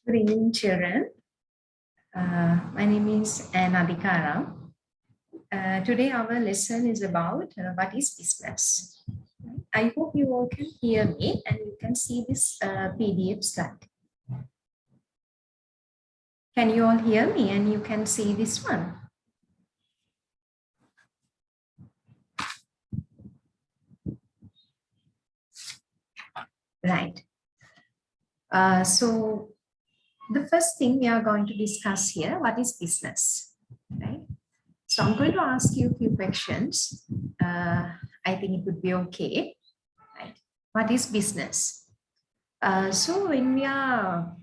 Good evening, children. My name is Nadikara. Today our lesson is about what is business. I hope you all can hear me and you can see this PDF slide. Can you all hear me and you can see this one? Right. So the first thing we are going to discuss here, what is business, right? So I'm going to ask you a few questions. I think it would be okay, right? What is business? So when we are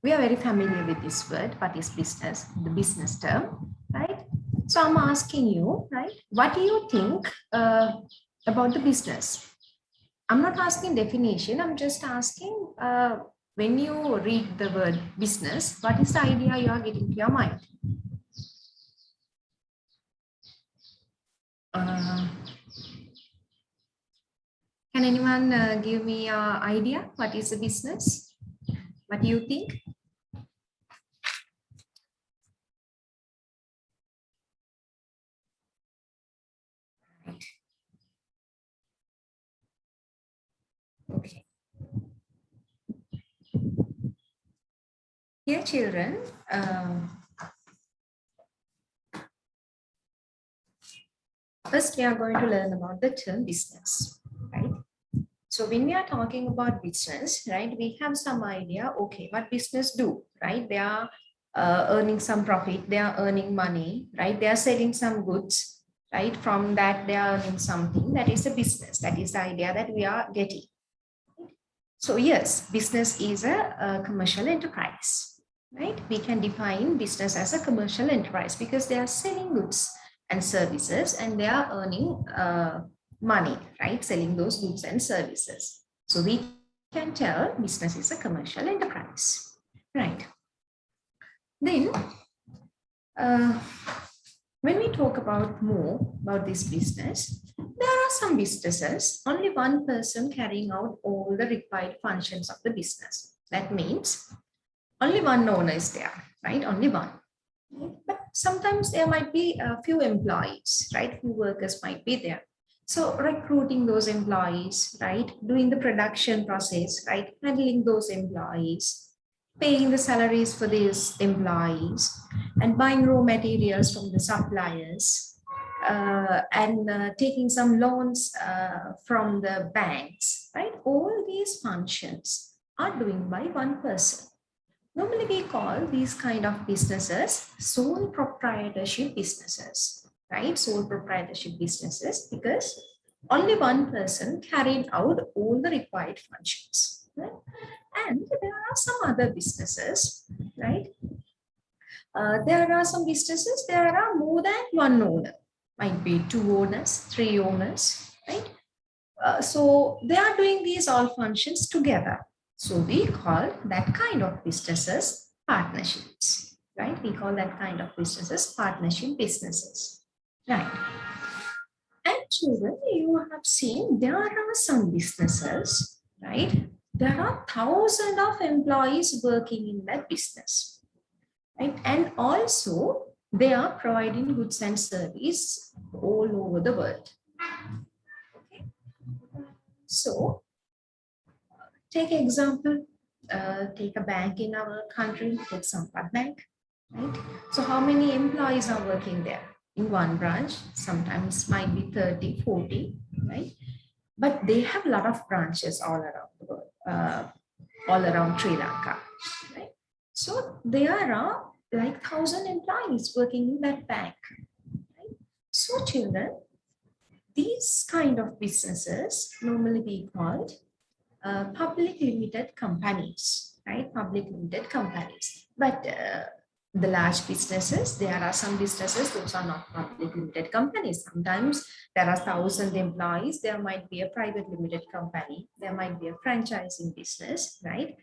very familiar with this word, what is business, the business term, right? So I'm asking you, right, what do you think about the business? I'm not asking definition, I'm just asking when you read the word business, what is the idea you are getting to your mind? Can anyone give me an idea? What is the business? What do you think? Okay. Dear children, first we are going to learn about the term business, right? So when we are talking about business, right, we have some idea, okay, what business do, right? They are earning some profit, they are earning money, right? They are selling some goods, right? From that, they are earning something. That is a business. That is the idea that we are getting. So yes, business is a commercial enterprise, right? We can define business as a commercial enterprise because they are selling goods and services and they are earning money, right? Selling those goods and services. So we can tell business is a commercial enterprise, right? Then when we talk about more about this business, there are some businesses, only one person carrying out all the required functions of the business. That means only one owner is there, right? Only one. But sometimes there might be a few employees, right? Few workers might be there. So recruiting those employees, right? Doing the production process, right? Handling those employees, paying the salaries for these employees, and buying raw materials from the suppliers, and taking some loans from the banks, right? All these functions are doing by one person. Normally, we call these kind of businesses sole proprietorship businesses, right? Sole proprietorship businesses because only one person carried out all the required functions, right? And there are some other businesses, right? There are some businesses, there are more than one owner, might be two owners, three owners, right? So they are doing these all functions together. So we call that kind of businesses partnerships, right? We call that kind of businesses partnership businesses, right? And children, you have seen there are some businesses, right? There are thousands of employees working in that business, right? And also they are providing goods and service all over the world. Okay. So take example, take a bank in our country, take Sampat Bank, right? So how many employees are working there in one branch? Sometimes might be 30, 40, right? But they have a lot of branches all around the world, all around Sri Lanka, right? So there are like 1,000 employees working in that bank, right? So children, these kind of businesses normally be called public limited companies, right? Public limited companies. But the large businesses, there are some businesses, those are not public limited companies. Sometimes there are 1,000 employees, there might be a private limited company, there might be a franchising business, right?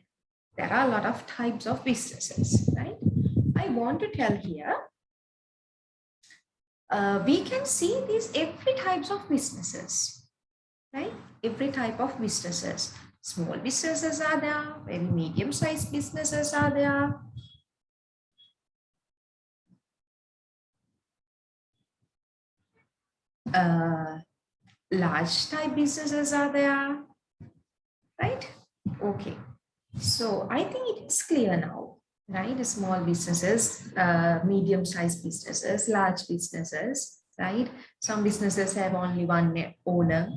There are a lot of types of businesses, right? I want to tell here, we can see these every types of businesses, right? Every type of businesses. Small businesses are there, very medium-sized businesses are there. Large type businesses are there, right? Okay, so I think it is clear now, right? The small businesses, medium-sized businesses, large businesses, right? Some businesses have only one owner.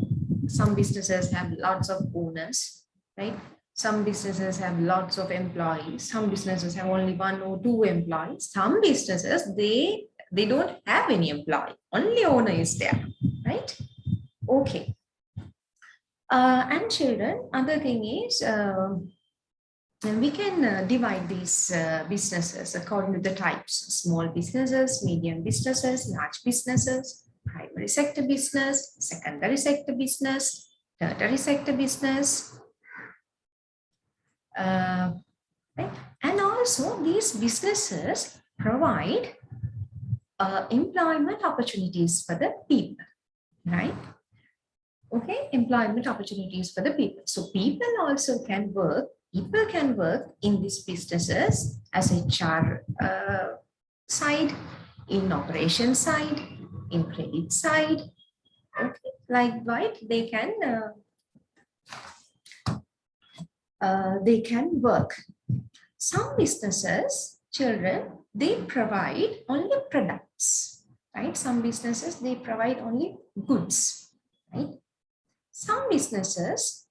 Some businesses have lots of owners, right? Some businesses have lots of employees. Some businesses have only one or two employees. Some businesses, they don't have any employee. Only owner is there, right? Okay. And children, other thing is, we can divide these businesses according to the types: small businesses, medium businesses, large businesses, primary sector business, secondary sector business, tertiary sector business. Right? And also these businesses provide employment opportunities for the people, right? Okay, employment opportunities for the people. So people also can work, people can work in these businesses as HR side, in operation side, in credit side. Okay, like right, they can work. Some businesses, children, they provide only products, right? Some businesses, they provide only goods, right? Some businesses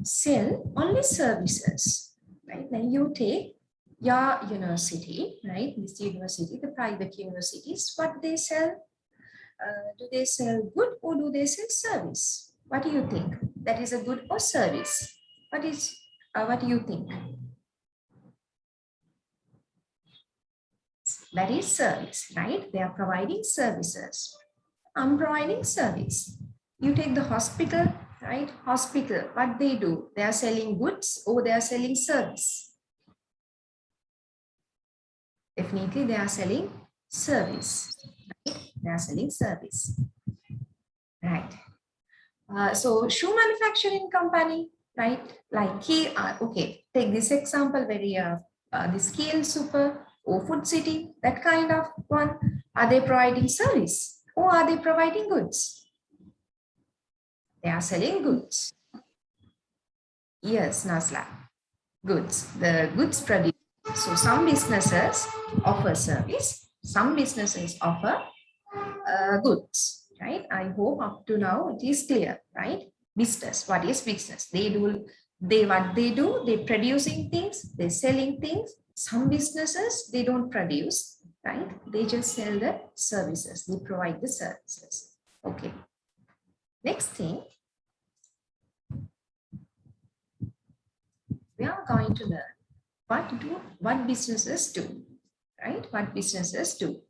sell only services, right? When you take your university, right? This university, the private universities, what they sell? Do they sell good or do they sell service? What do you think? That is a good or service? What do you think? That is service, right? They are providing services. I'm providing service. You take the hospital, right? Hospital, what they do? They are selling goods or they are selling service? Definitely they are selling service, right? They are selling service, right? So shoe manufacturing company, right? Like here, okay, take this example, this Kiel Super or Food City, that kind of one. Are they providing service or are they providing goods? They are selling goods. Yes, Nasla, goods. The goods produced. So some businesses offer service, some businesses offer goods, right? I hope up to now it is clear, right? Business, what is business? What they do, they producing things, they selling things. Some businesses, they don't produce, right? They just sell the services, they provide the services. Okay. Next thing, we are going to learn what businesses do, right? What businesses do.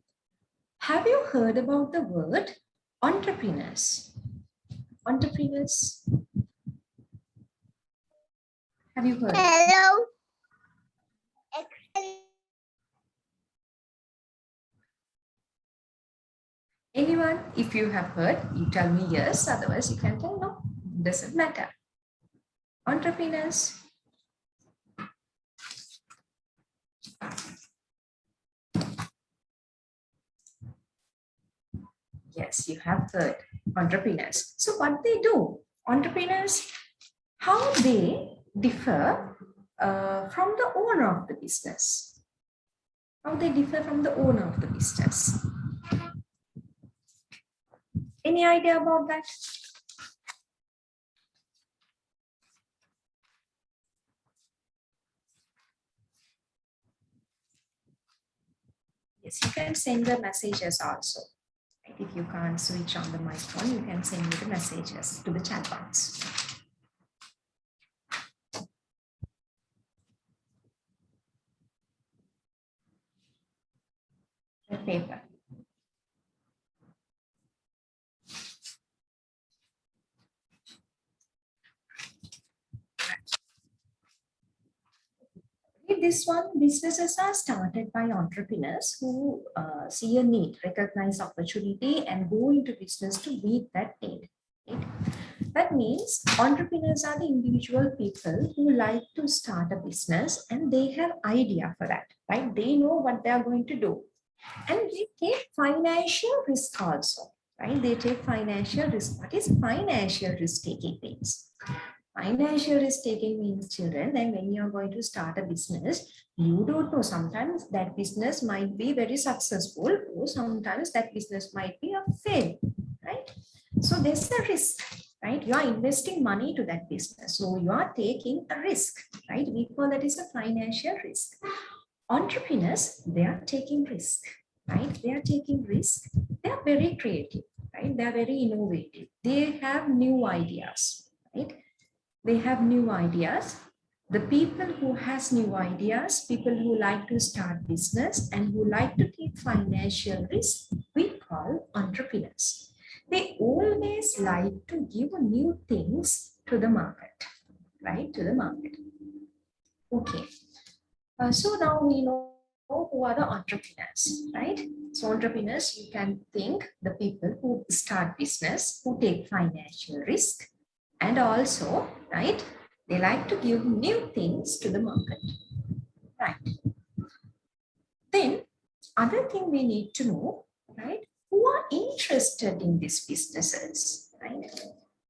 Have you heard about the word entrepreneurs? Entrepreneurs? Have you heard? Hello. Anyone, if you have heard, you tell me yes, otherwise you can tell no, doesn't matter. Entrepreneurs. Yes, you have heard entrepreneurs. So what they do, entrepreneurs, how they differ from the owner of the business. How they differ from the owner of the business. Any idea about that? Yes, you can send the messages also. If you can't switch on the microphone, you can send me the messages to the chat box. The paper. This one, businesses are started by entrepreneurs who see a need, recognize opportunity, and go into business to meet that need. Right? That means entrepreneurs are the individual people who like to start a business and they have idea for that, right? They know what they are going to do. And they take financial risk also, right? They take financial risk. What is financial risk taking means? Financial risk taking means, children, that when you're going to start a business, you don't know. Sometimes that business might be very successful, or sometimes that business might be a fail, right? So there's a risk, right? You are investing money to that business. So you are taking a risk, right? We call that is a financial risk. Entrepreneurs, they are taking risk, right? They are taking risk. They are very creative, right? They are very innovative. They have new ideas, right? They have new ideas. The people who has new ideas, people who like to start business and who like to take financial risk, we call entrepreneurs. They always like to give new things to the market, right? To the market. Okay. So now we know who are the entrepreneurs, right? So entrepreneurs, you can think the people who start business, who take financial risk, and also, right, they like to give new things to the market, right? Then other thing we need to know, right, who are interested in these businesses, right?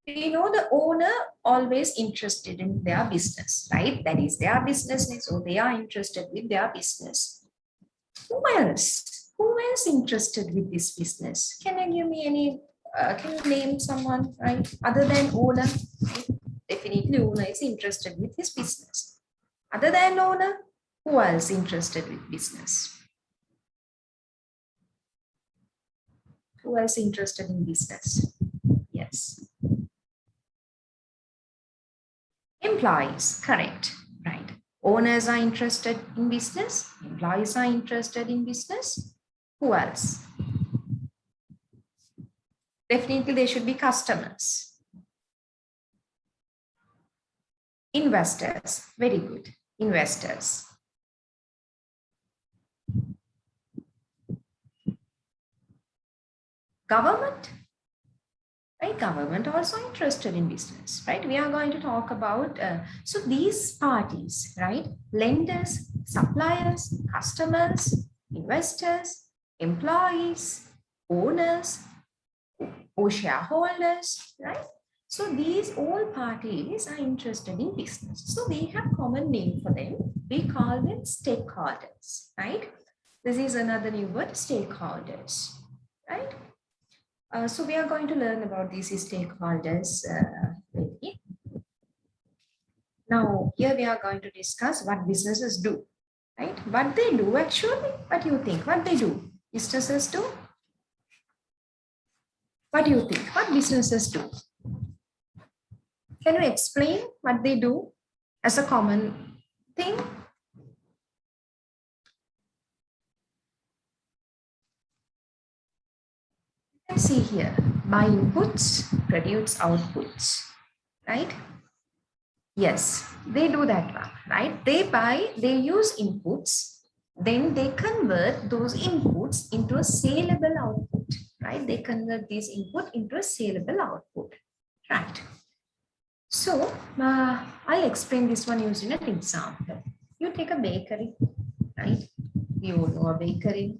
We know the owner always interested in their business, right? That is their business, so they are interested with their business. Who else? Who else interested with this business? Can you give me any, can you name someone, right? Other than owner, right? Definitely owner is interested with his business. Other than owner, who else interested with business? Who else interested in business? Yes. Employees, correct, right? Owners are interested in business. Employees are interested in business. Who else? Definitely they should be customers. Investors, very good, investors. Government, right? Government also interested in business, right? We are going to talk about, so these parties, right? Lenders, suppliers, customers, investors, employees, owners, or shareholders, right? So these all parties are interested in business. So we have common name for them. We call them stakeholders, right? This is another new word, stakeholders, right? So we are going to learn about these stakeholders. Now here we are going to discuss what businesses do, right? What they do actually, what do you think? What they do? Businesses do? What do you think? What businesses do? Can you explain what they do as a common thing? You can see here, buy inputs, produce outputs, right? Yes, they do that one, right? They use inputs, then they convert those inputs into a saleable output, right? They convert these input into a saleable output, right? So I'll explain this one using an example. You take a bakery, right? You know a bakery.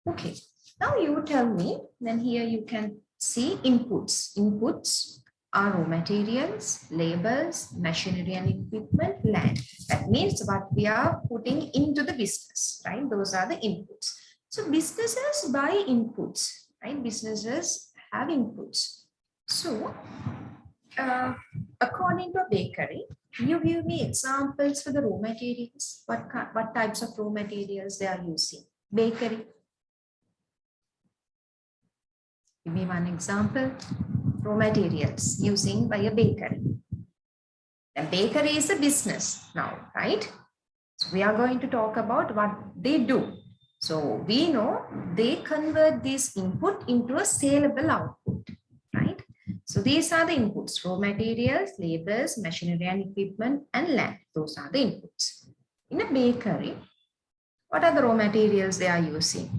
Okay, now you tell me, then here you can see inputs. Inputs are raw materials, labors, machinery and equipment, land. That means what we are putting into the business, right? Those are the inputs. So businesses buy inputs, right? Businesses have inputs. So according to a bakery, you give me examples for the raw materials. What types of raw materials they are using? Bakery. Give me one example. Raw materials using by a bakery. A bakery is a business now, right? So we are going to talk about what they do. So we know they convert this input into a saleable output, right? So these are the inputs: raw materials, labors, machinery and equipment, and land. Those are the inputs. In a bakery, what are the raw materials they are using?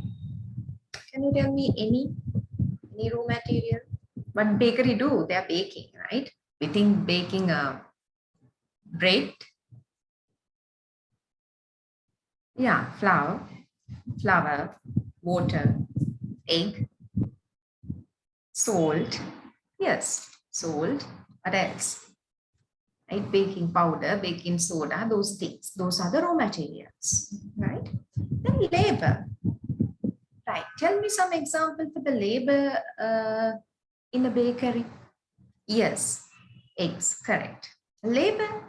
Can you tell me any raw material? What bakery do? They are baking, right? We think baking a bread. Yeah, flour, water, egg, salt. Yes, salt. What else? Right? Baking powder, baking soda, those things. Those are the raw materials, right? Then labor. Right. Tell me some example for the labor in a bakery. Yes, eggs, correct. Labor.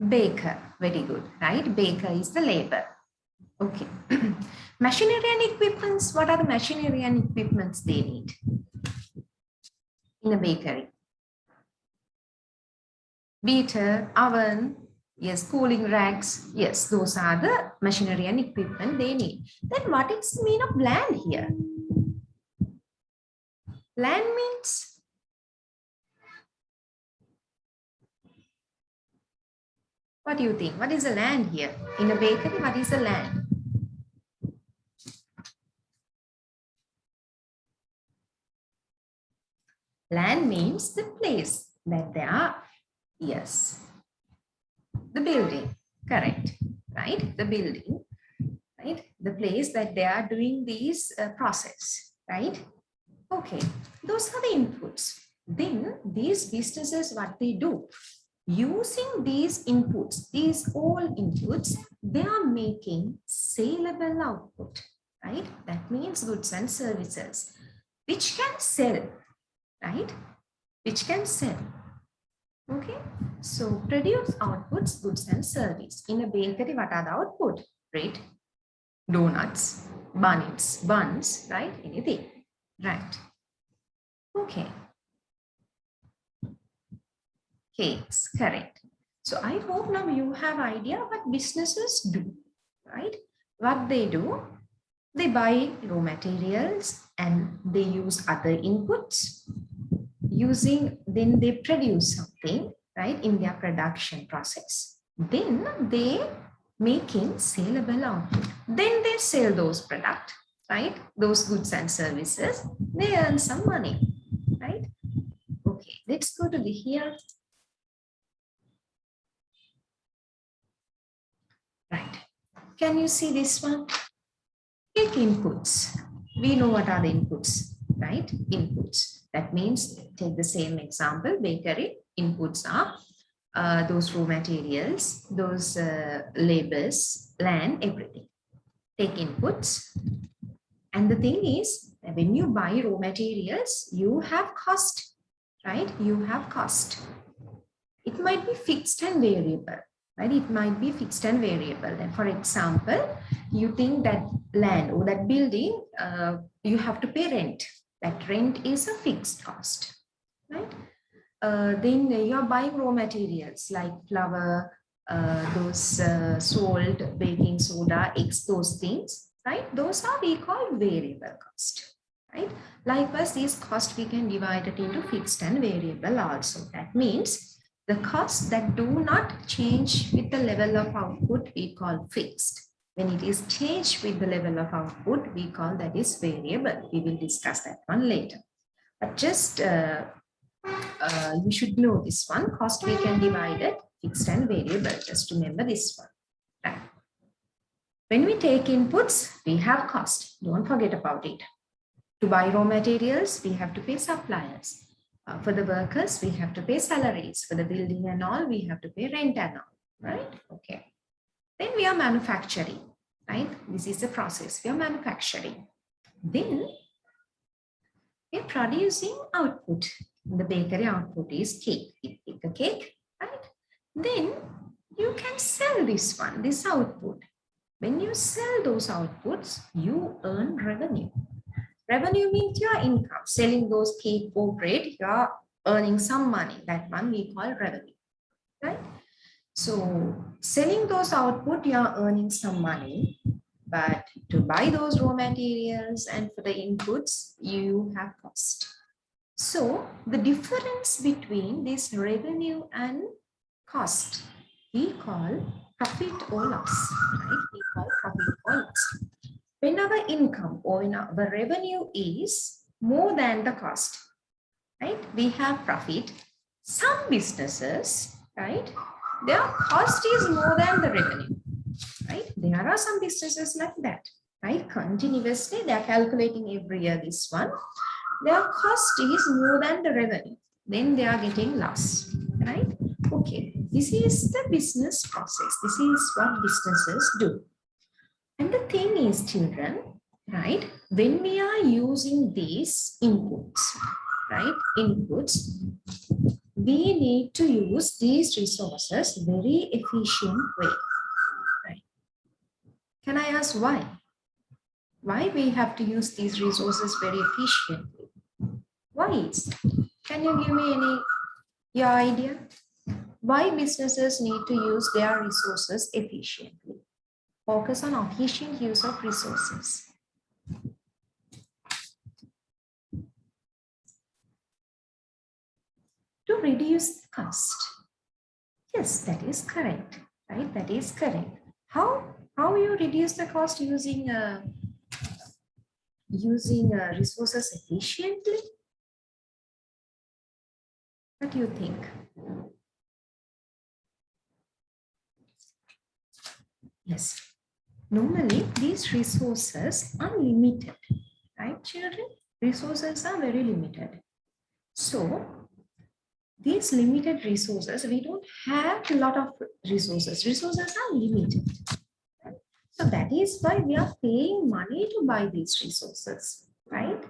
Baker, very good, right? Baker is the labor. Okay. Machinery and equipments. What are the machinery and equipments they need in a bakery? Beater, oven, yes, cooling racks. Yes, those are the machinery and equipment they need. Then what is the mean of land here? Land means what do you think? What is the land here? In a bakery, what is the land? Land means the place that they are. Yes. The building, correct, right? The building, right? The place that they are doing these process, right? Okay, those are the inputs. Then these businesses, what they do, using these inputs, these all inputs, they are making saleable output, right? That means goods and services, which can sell, right? Which can sell. Okay, so produce outputs, goods and service. In a bakery, what are the output? Bread, donuts, buns, right? Anything, right? Okay. Cakes, correct. So I hope now you have idea what businesses do, right? What they do, they buy raw materials and they use other inputs. Then they produce something, right, in their production process. Then they making saleable output. Then they sell those products, right? Those goods and services, they earn some money, right? Okay, let's go to the here. Right. Can you see this one? Take inputs. We know what are the inputs, right? Inputs. That means take the same example, bakery. Inputs are those raw materials, those labors, land, everything. Take inputs. And the thing is, when you buy raw materials, you have cost, right? You have cost. It might be fixed and variable, right? It might be fixed and variable. And for example, you think that land or that building, you have to pay rent. That rent is a fixed cost, right? Then you're buying raw materials like flour, those salt, baking soda, eggs, those things, right? Those are we call variable cost, right? Likewise, these costs we can divide it into fixed and variable also. That means the costs that do not change with the level of output, we call fixed. When it is changed with the level of output, we call that is variable. We will discuss that one later. But just you should know this one. Cost we can divide it fixed and variable. Just remember this one. Right. When we take inputs, we have cost. Don't forget about it. To buy raw materials, we have to pay suppliers. For the workers, we have to pay salaries. For the building and all, we have to pay rent and all, right? Okay. Then we are manufacturing, right? This is the process. We are manufacturing. Then we are producing output. The bakery output is cake. You pick a cake, right? Then you can sell this one, this output. When you sell those outputs, you earn revenue. Revenue means your income. Selling those cake or bread, you are earning some money. That one we call revenue, right? So selling those output, you are earning some money. But to buy those raw materials and for the inputs, you have cost. So the difference between this revenue and cost, we call profit or loss, right? We call profit or loss. When our income or when our revenue is more than the cost, right? We have profit. Some businesses, right? Their cost is more than the revenue, right? There are some businesses like that, right? Continuously, they are calculating every year this one. Their cost is more than the revenue. Then they are getting loss, right? Okay, this is the business process. This is what businesses do. And the thing is, children, right? When we are using these inputs, right? Inputs, we need to use these resources very efficient way, right? Can I ask why? Why we have to use these resources very efficiently? Why is that? Can you give me your idea? Why businesses need to use their resources efficiently? Focus on efficient use of resources. To reduce the cost. Yes, that is correct, right? That is correct. How you reduce the cost using resources efficiently? What do you think? Yes. Normally, these resources are limited, right, children? Resources are very limited. So, these limited resources, we don't have a lot of resources. Resources are limited. Right? So, that is why we are paying money to buy these resources, right?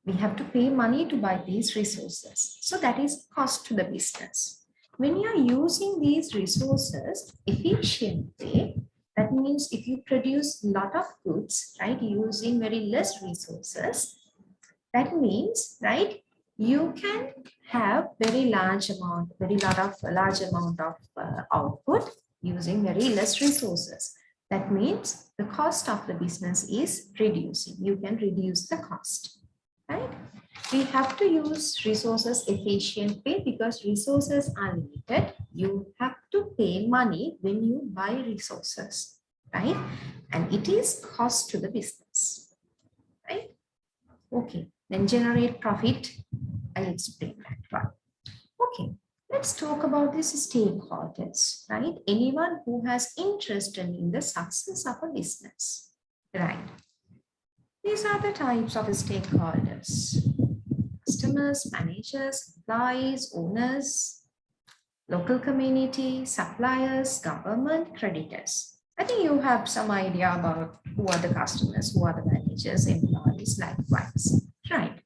We have to pay money to buy these resources. So, that is cost to the business. When you are using these resources efficiently, that means if you produce a lot of goods, right, using very less resources, that means, right, you can have very large amount of output using very less resources. That means the cost of the business is reducing. You can reduce the cost, right? We have to use resources efficiently because resources are limited. You have to pay money when you buy resources, right? And it is cost to the business, right? Okay, then generate profit. I'll explain that one. Okay, let's talk about these stakeholders, right? Anyone who has interest in the success of a business, right? These are the types of stakeholders: customers, managers, employees, owners, local community, suppliers, government, creditors. I think you have some idea about who are the customers, who are the managers, employees, likewise, right?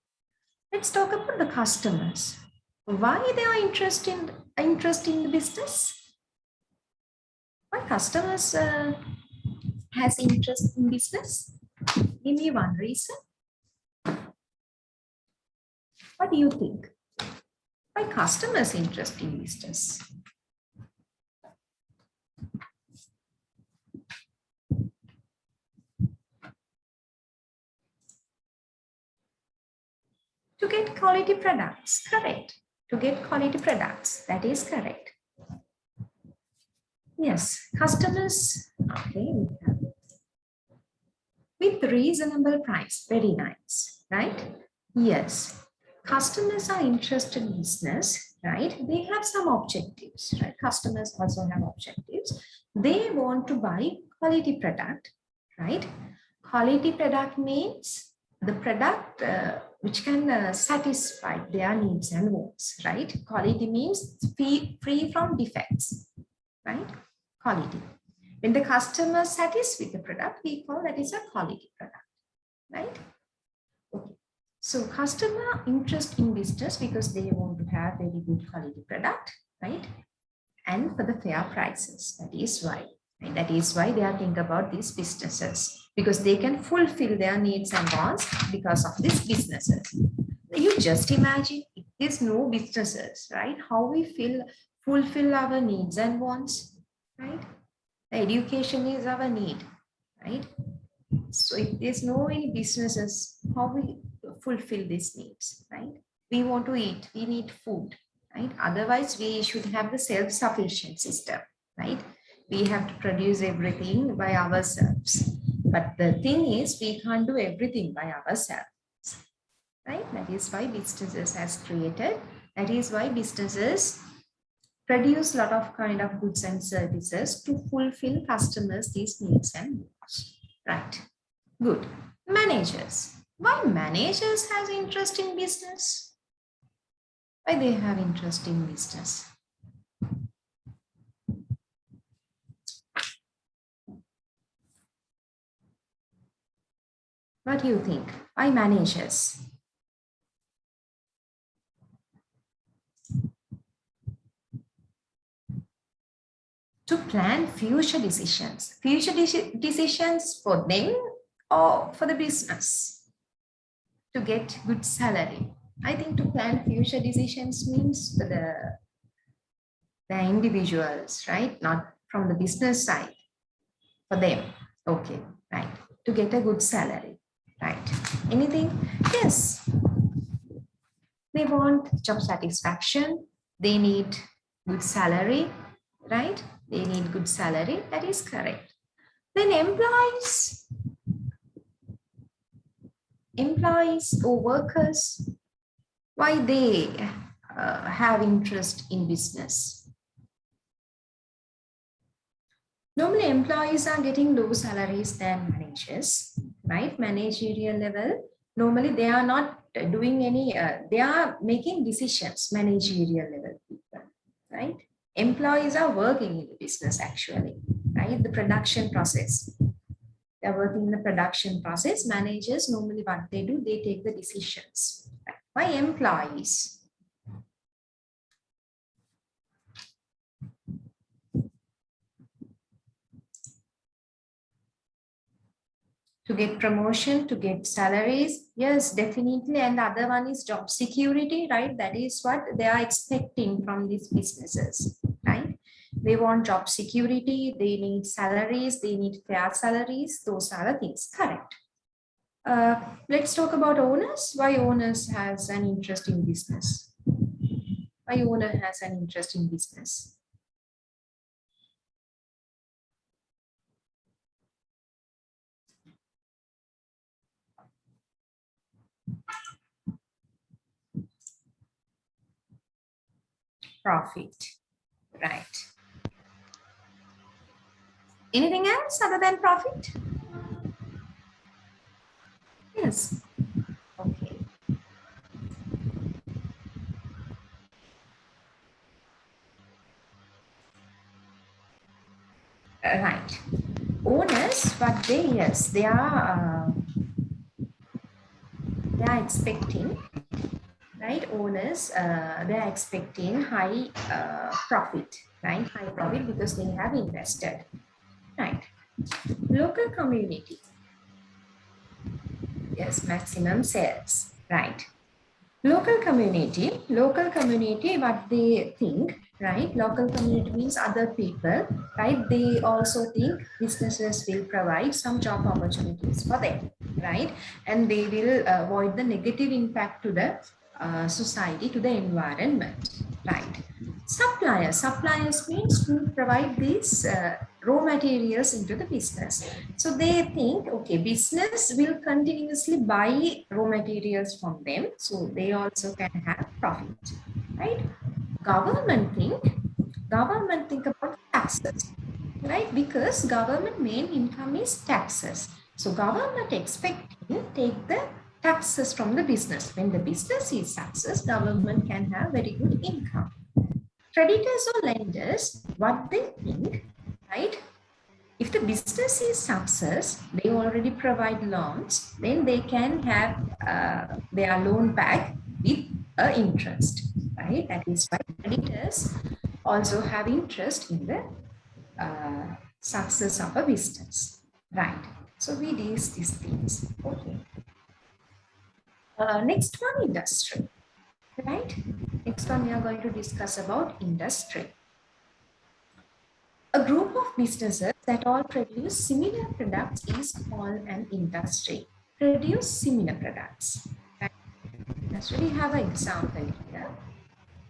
Let's talk about the customers. Why they are interested in the business? Why customers has interest in business? Give me one reason. What do you think? Why customers interest in business? To get quality products, correct. To get quality products, that is correct. Yes, customers, okay, we have it. With reasonable price, very nice, right? Yes, customers are interested in business, right? They have some objectives, right? Customers also have objectives. They want to buy quality product, right? Quality product means the product which can satisfy their needs and wants, right? Quality means free from defects, right? Quality. When the customer is satisfied with the product, we call that is a quality product, right? Okay. So customer interest in business because they want to have very good quality product, right? And for the fair prices. That is why. Right? That is why they are thinking about these businesses because they can fulfill their needs and wants because of these businesses. You just imagine if there's no businesses, right? How we fulfill our needs and wants, right? The education is our need, right? So if there's no any businesses, how we fulfill these needs, right? We want to eat, we need food, right? Otherwise, we should have the self-sufficient system, right? We have to produce everything by ourselves. But the thing is, we can't do everything by ourselves, right? That is why businesses has created. That is why businesses produce a lot of kind of goods and services to fulfill customers' these needs and wants, right? Good. Managers. Why managers has interest in business? Why they have interest in business? What do you think? Why managers? To plan future decisions. Future decisions for them or for the business to get good salary. I think to plan future decisions means for the individuals, right? Not from the business side, for them. Okay, right. To get a good salary, right? Anything? Yes. They want job satisfaction. They need good salary, right? They need good salary. That is correct. Then employees or workers, why they have interest in business? Normally, employees are getting low salaries than managers, right? Managerial level. Normally, they are not doing any, they are making decisions, managerial level people, right? Employees are working in the business actually, right? The production process. They're working in the production process. Managers, normally what they do, they take the decisions. Why employees? To get promotion, to get salaries. Yes, definitely. And the other one is job security, right? That is what they are expecting from these businesses, right? They want job security, they need salaries, they need fair salaries. Those are the things, correct. Let's talk about owners. Why owners has an interest in business? Why owner has an interest in business? Profit, right? Anything else other than profit? Yes. Okay. Right. Owners, what they, yes, they are expecting, right? Owners, they are expecting high profit, right? High profit because they have invested, right? Local community, yes, maximum sales, right? Local community, what they think, right? Local community means other people, right? They also think businesses will provide some job opportunities for them, right? And they will avoid the negative impact to the society, to the environment, right? Suppliers means who provide these raw materials into the business. So they think, okay, business will continuously buy raw materials from them, so they also can have profit, right? Government think about taxes, right? Because government main income is taxes. So government expecting take the taxes from the business. When the business is success, government can have very good income. Creditors or lenders, what they think, right? If the business is success, they already provide loans, then they can have their loan back with interest, right? That is why creditors also have interest in the success of a business, right? So we do these things. Okay. Next one, industry, right? Next one, we are going to discuss about industry. A group of businesses that all produce similar products is called an industry. Produce similar products. So we have an example here.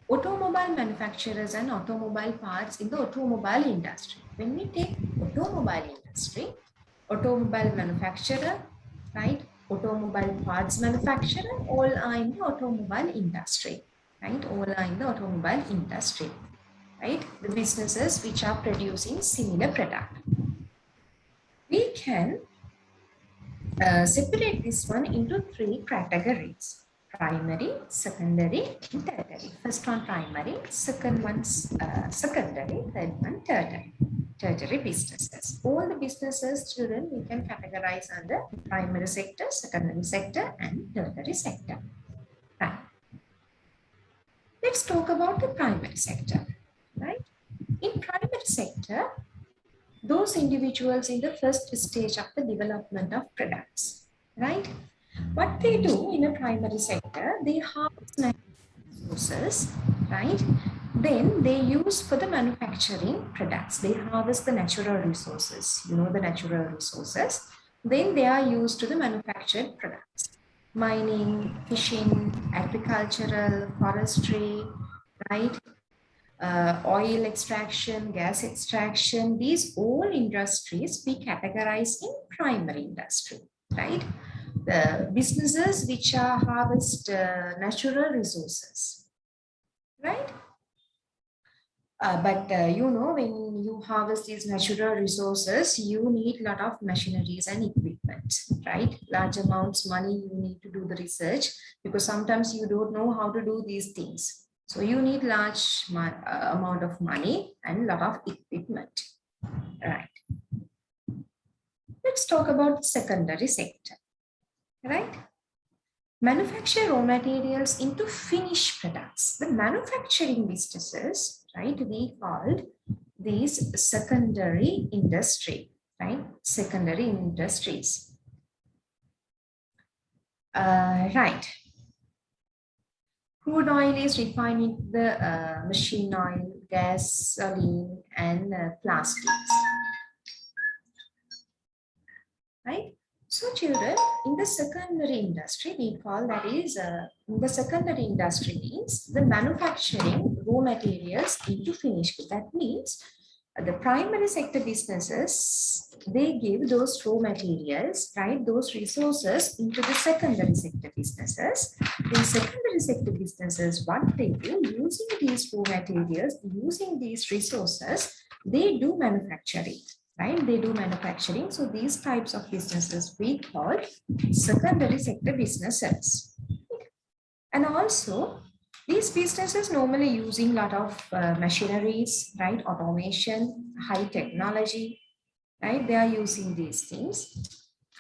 automobile manufacturers and automobile parts in the automobile industry. When we take automobile industry, automobile manufacturer, right? Automobile parts manufacturer, all are in the automobile industry, right? All are in the automobile industry, right? The businesses which are producing similar product. We can separate this one into three categories: primary, secondary, and tertiary. First one primary, second one's secondary, third one tertiary. Tertiary businesses. All the businesses, children, we can categorize under primary sector, secondary sector, and tertiary sector. Right. Let's talk about the primary sector. Right. In primary sector, those individuals in the first stage of the development of products, right? What they do in a primary sector, they harvest natural resources, right? Then they use for the manufacturing products. They harvest the natural resources, you know, the natural resources. Then they are used to the manufactured products. Mining, fishing, agricultural, forestry, right? Oil extraction, gas extraction, these all industries we categorize in primary industry, right? The businesses which are harvest natural resources, right? But you know, when you harvest these natural resources, you need a lot of machineries and equipment, right? Large amounts money you need to do the research, because sometimes you don't know how to do these things. So you need large amount of money and a lot of equipment, right? Let's talk about the secondary sector, right? Manufacture raw materials into finished products. The manufacturing businesses, right, we called these secondary industry, right? Secondary industries. Right. Crude oil is refined into the machine oil, gasoline, and plastics, right? So children, in the secondary industry, we call that is, the secondary industry means the manufacturing raw materials into finished goods. That means the primary sector businesses, they give those raw materials, right, those resources into the secondary sector businesses. In secondary sector businesses, what they do, using these raw materials, using these resources, they do manufacturing. Right? They do manufacturing. So these types of businesses we call secondary sector businesses. And also these businesses normally using a lot of machineries, right? Automation, high technology, right? They are using these things.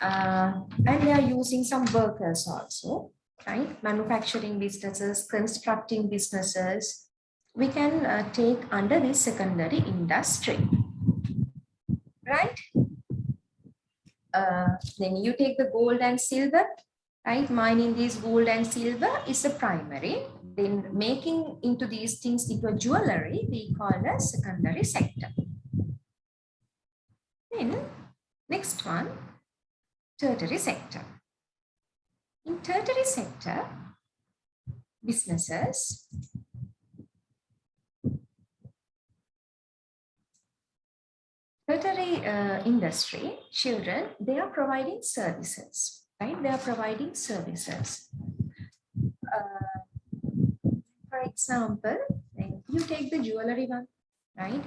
And they are using some workers also, right? Manufacturing businesses, constructing businesses, we can take under this secondary industry. Right? Then you take the gold and silver, right? Mining these gold and silver is a primary. Then making into these things into a jewelry, we call a secondary sector. Then next one, tertiary sector. In tertiary sector, businesses tertiary industry, children, they are providing services, right? They are providing services. For example, you take the jewelry one, right?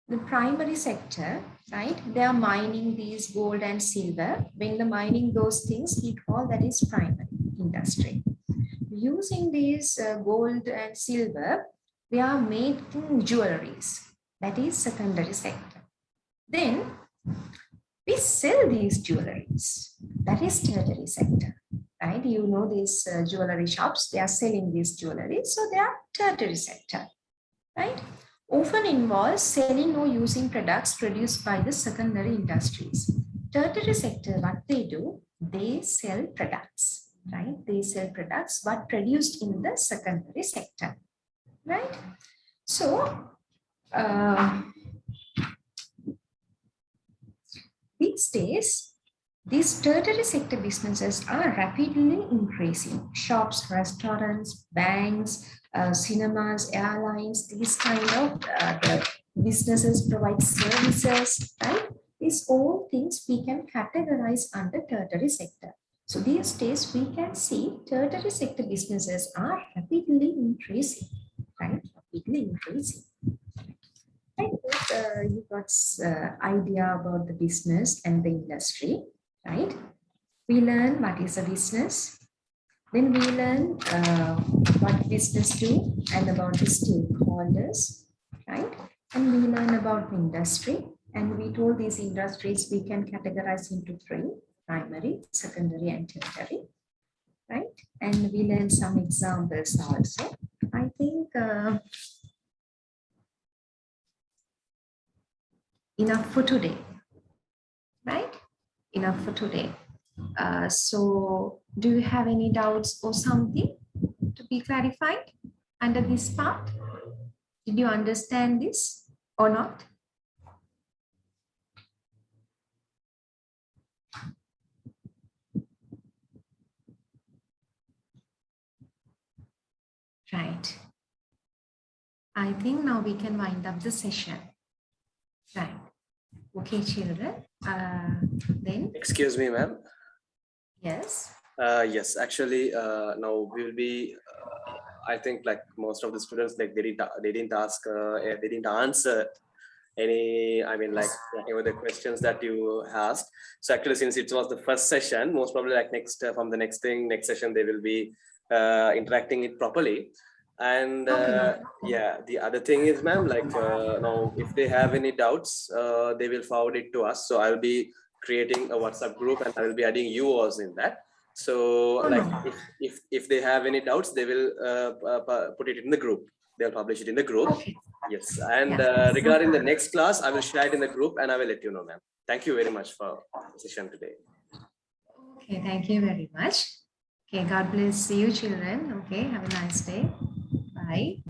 The primary sector, right? They are mining these gold and silver. When they're mining those things, we call that is primary industry. Using these gold and silver, they are making jewelries. That is secondary sector. Then we sell these jewelries. That is tertiary sector, right? You know these jewelry shops, they are selling these jewelries. So they are tertiary sector, right? Often involves selling or using products produced by the secondary industries. Tertiary sector, what they do, they sell products, right? They sell products but produced in the secondary sector, right? So, these days, these tertiary sector businesses are rapidly increasing. Shops, restaurants, banks, cinemas, airlines, these kind of the businesses provide services, right? These all things we can categorize under tertiary sector. So these days we can see tertiary sector businesses are rapidly increasing, right? Rapidly increasing. I hope you got idea about the business and the industry, right? We learn what is a business. Then we learn what business do and about the stakeholders, right? And we learn about the industry. And we told these industries we can categorize into three: primary, secondary, and tertiary, right? And we learn some examples also. I think enough for today, right? Enough for today. So do you have any doubts or something to be clarified under this part? Did you understand this or not? Right. I think now we can wind up the session. Right. Okay, children. Then. Excuse me, ma'am. Yes. Yes, actually, now we will be. I think like most of the students, like they didn't answer any. I mean, like whatever the questions that you asked. So actually, since it was the first session, most probably like next from the next session, they will be interacting it properly. And yeah, the other thing is, ma'am, like now if they have any doubts, they will forward it to us. So I'll be creating a WhatsApp group and I will be adding you also in that. So like if they have any doubts, they will put it in the group. They'll publish it in the group. Okay. Yes. And regarding the next class, I will share it in the group and I will let you know, ma'am. Thank you very much for the session today. Okay, thank you very much. Okay, God bless you, children. Okay, have a nice day. Bye.